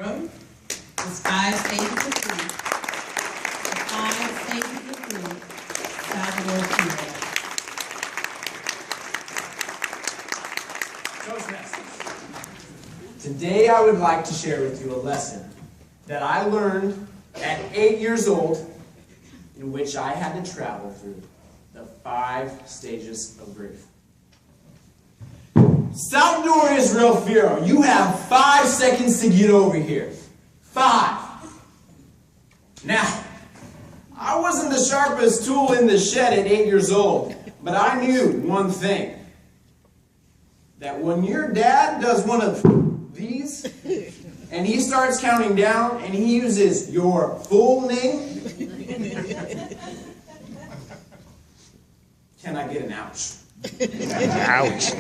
There's 5 stages of grief. The 5 stages of grief. Salvador Fierro. Toastmasters. Today I would like to share with you a lesson that I learned at 8 years old, in which I had to travel through the 5 stages of grief. Salvador Israel Fierro, you have 5 seconds to get over here. 5. Now, I wasn't the sharpest tool in the shed at 8 years old, but I knew one thing. That when your dad does one of these, and he starts counting down, and he uses your full name, can I get an ouch? Ouch.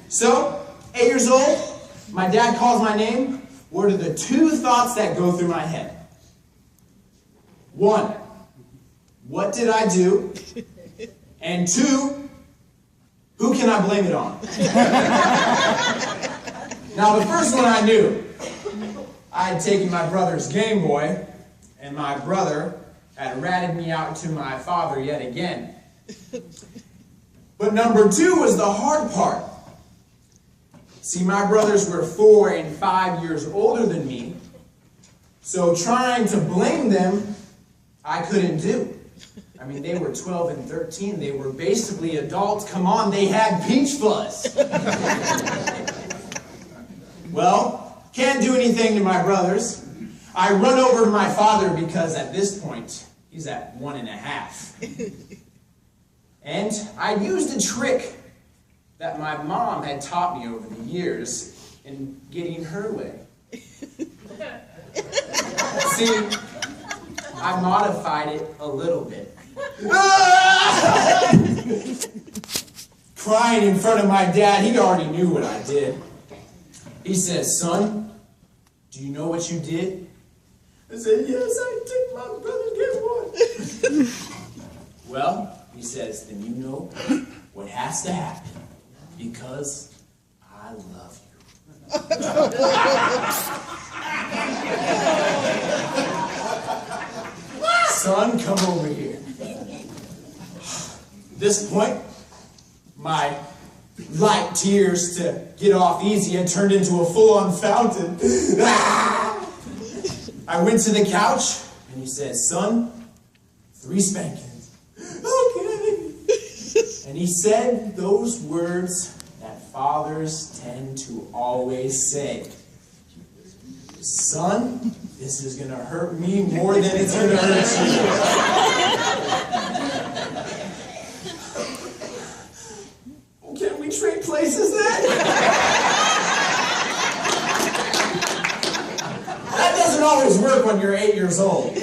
So, 8 years old, my dad calls my name. What are the 2 thoughts that go through my head? 1, what did I do? And 2, who can I blame it on? Now, the first one I knew. I had taken my brother's Game Boy, and my brother had ratted me out to my father yet again. But number 2 was the hard part. See, my brothers were 4 and 5 years older than me, so trying to blame them, I couldn't do. I mean, they were 12 and 13. They were basically adults. Come on, they had peach fuzz. Well, can't do anything to my brothers. I run over to my father because at this point, he's at 1.5. And I used a trick that my mom had taught me over the years in getting her way. See, I modified it a little bit. Crying in front of my dad, he already knew what I did. He says, "Son, do you know what you did?" I said, "Yes, I took my brother's Game Boy." Well, he says, "Then you know what has to happen, because I love you." "Son, come over here." At this point, my light tears to get off easy had turned into a full-on fountain. I went to the couch, and he says, "Son, 3 spankings." "Okay." And he said those words that fathers tend to always say. "Son, this is going to hurt me more than it's going to hurt you." Can we trade places then? That doesn't always work when you're 8 years old.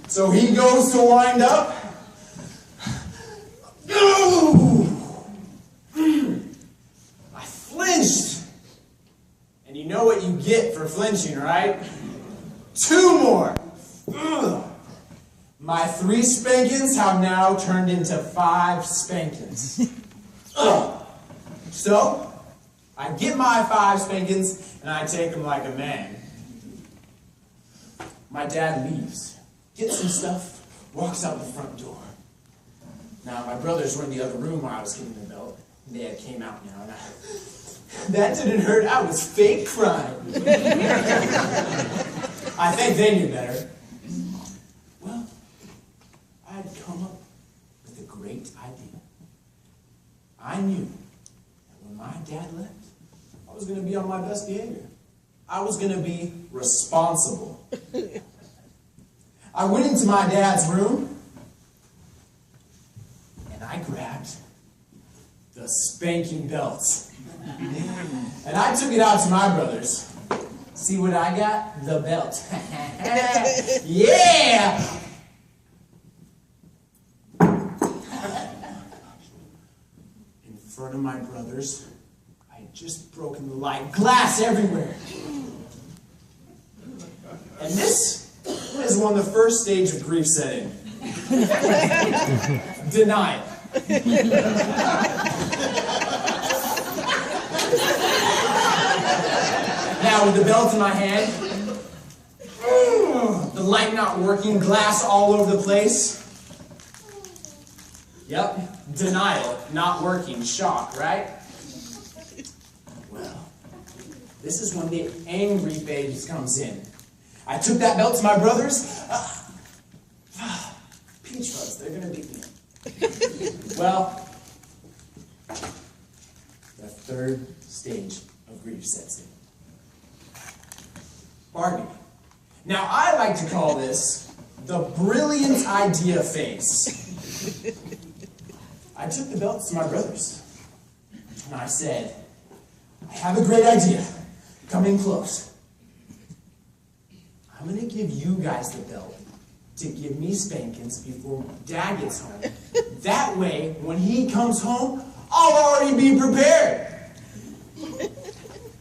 So he goes to wind up. I flinched. And you know what you get for flinching, right? 2 more. My 3 spankings have now turned into 5 spankings. So, I get my 5 spankings and I take them like a man. My dad leaves, gets some stuff, walks out the front door. Now, my brothers were in the other room while I was getting the belt. They had came out now, and that didn't hurt. I was fake crying. I think they knew better. Well, I had come up with a great idea. I knew that when my dad left, I was going to be on my best behavior. I was going to be responsible. I went into my dad's room, and I grabbed the spanking belt. And I took it out to my brothers. See what I got? The belt. Yeah! In front of my brothers, I had just broken the light. Glass everywhere. And this is when the first stage of grief set in. Denial. Now with the belt in my hand, the light not working, glass all over the place. Yep, denial, not working, shock, right? Well, this is when the angry phase comes in. I took that belt to my brothers. Peach Fuzz, they're gonna beat me. Well, the third stage of grief sets in. Bargaining. Now, I like to call this the brilliant idea phase. I took the belts to my brothers, and I said, I have a great idea. Come in close. I'm going to give you guys the belt to give me spankings before Dad gets home. That way, when he comes home, I'll already be prepared.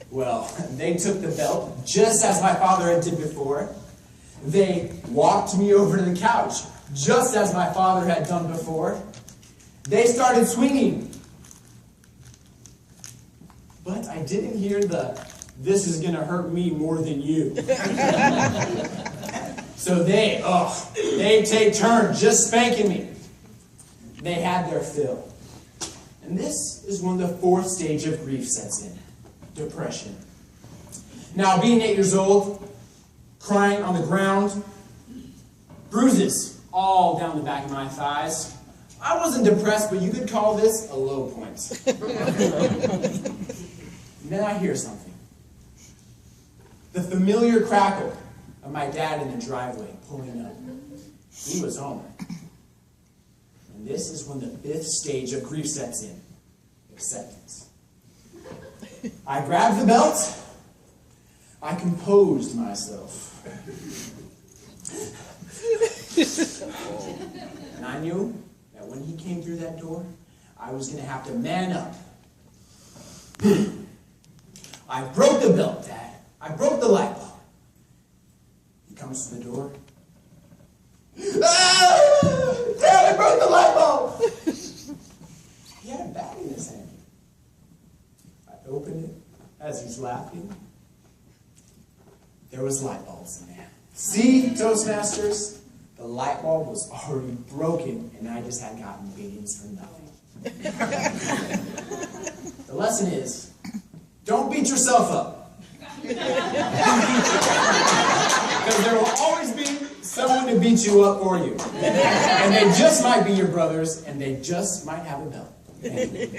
Well, they took the belt just as my father had did before. They walked me over to the couch just as my father had done before. They started swinging. But I didn't hear the, this is going to hurt me more than you. So they take turns just spanking me. They had their fill. And this is when the fourth stage of grief sets in. Depression. Now, being 8 years old, crying on the ground, bruises all down the back of my thighs. I wasn't depressed, but you could call this a low point. And then I hear something. The familiar crackle of my dad in the driveway pulling up. He was home. And this is when the fifth stage of grief sets in. Acceptance. I grabbed the belt. I composed myself. And I knew that when he came through that door, I was going to have to man up. I broke the belt, Dad. I broke the light bulb. He comes to the door. Ah! Dad, I broke the light bulb! He had a bat in his hand. I opened it as he's laughing. There was light bulbs in there. See, Toastmasters? The light bulb was already broken, and I just had gotten beatings for nothing. The lesson is, don't beat yourself up. Because there will always be someone to beat you up for you. And they just might be your brothers, and they just might have a belt. Thank you.